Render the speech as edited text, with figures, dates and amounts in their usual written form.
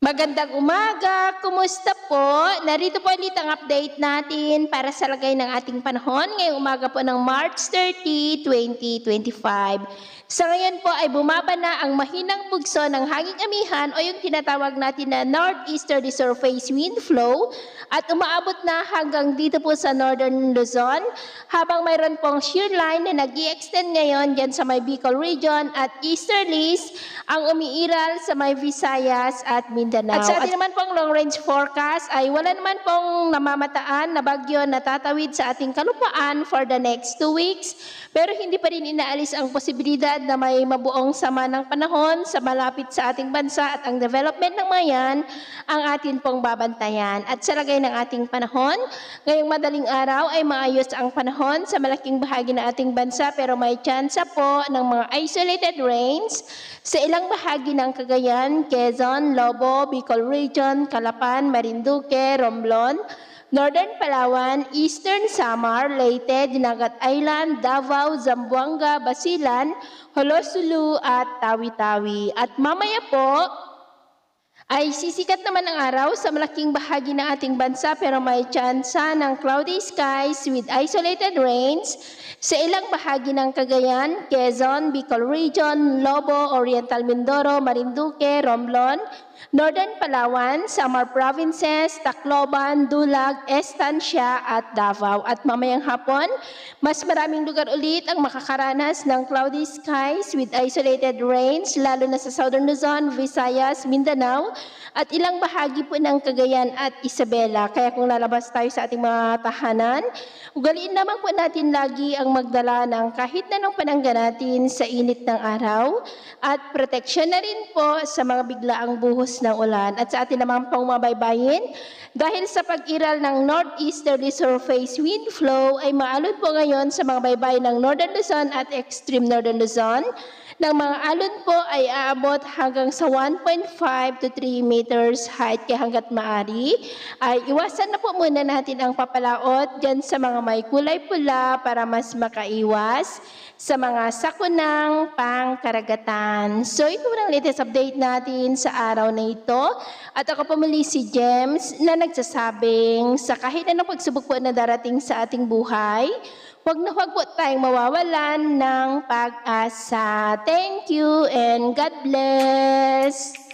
Magandang umaga, kumusta po? Narito po ulit ang update natin para sa lagay ng ating panahon ngayong umaga po ng March 30, 2025. Sa ngayon po ay bumaba na ang mahinang bugso ng hanging amihan o yung tinatawag natin na northeasterly surface wind flow at umaabot na hanggang dito po sa northern Luzon habang mayroon pong shear line na nag-i-extend ngayon dyan sa may Bicol region at easterlies ang umiiral sa may Visayas at Mindanao. At sa ating naman pong long range forecast ay wala naman pong namamataan na bagyo na tatawid sa ating kalupaan for the next 2 weeks pero hindi pa rin inaalis ang posibilidad na may mabuong sama ng panahon sa malapit sa ating bansa at ang development ng mayan ang atin pong babantayan. At sa lagay ng ating panahon, ngayong madaling araw ay maayos ang panahon sa malaking bahagi ng ating bansa pero may tsansa po ng mga isolated rains sa ilang bahagi ng Cagayan, Quezon, Lobo, Bicol Region, Calapan, Marinduque, Romblon, Northern Palawan, Eastern Samar, Leyte, Dinagat Island, Davao, Zamboanga, Basilan, Holosulu at Tawi-Tawi. At mamaya po ay sisikat naman ang araw sa malaking bahagi ng ating bansa pero may tsansa ng cloudy skies with isolated rains sa ilang bahagi ng Cagayan, Quezon, Bicol Region, Lobo, Oriental Mindoro, Marinduque, Romblon, Northern Palawan, Samar Provinces, Tacloban, Dulag, Estancia at Davao. At mamayang hapon, mas maraming lugar ulit ang makakaranas ng cloudy skies with isolated rains lalo na sa Southern Luzon, Visayas, Mindanao at ilang bahagi po ng Cagayan at Isabela. Kaya kung lalabas tayo sa ating mga tahanan, ugaliin naman po natin lagi ang magdala ng kahit na ng panangga natin sa init ng araw at proteksyon na rin po sa mga biglaang buhos ng ulan. At sa atin naman pong mabaybayin, dahil sa pag-iral ng northeasterly surface wind flow ay maalon po ngayon sa mga baybayin ng Northern Luzon at extreme Northern Luzon. Ng mga alon po ay aabot hanggang sa 1.5 to 3 meters height kaya hanggat maaari ay iwasan na po muna natin ang papalaot dyan sa mga may kulay pula para mas makaiwas sa mga sakunang pangkaragatan. So ito ang latest update natin sa araw na ito at ako po muli si James na nagsasabing sa kahit anong pagsubok po na darating sa ating buhay, huwag po tayong mawawalan ng pag-asa. Thank you and God bless!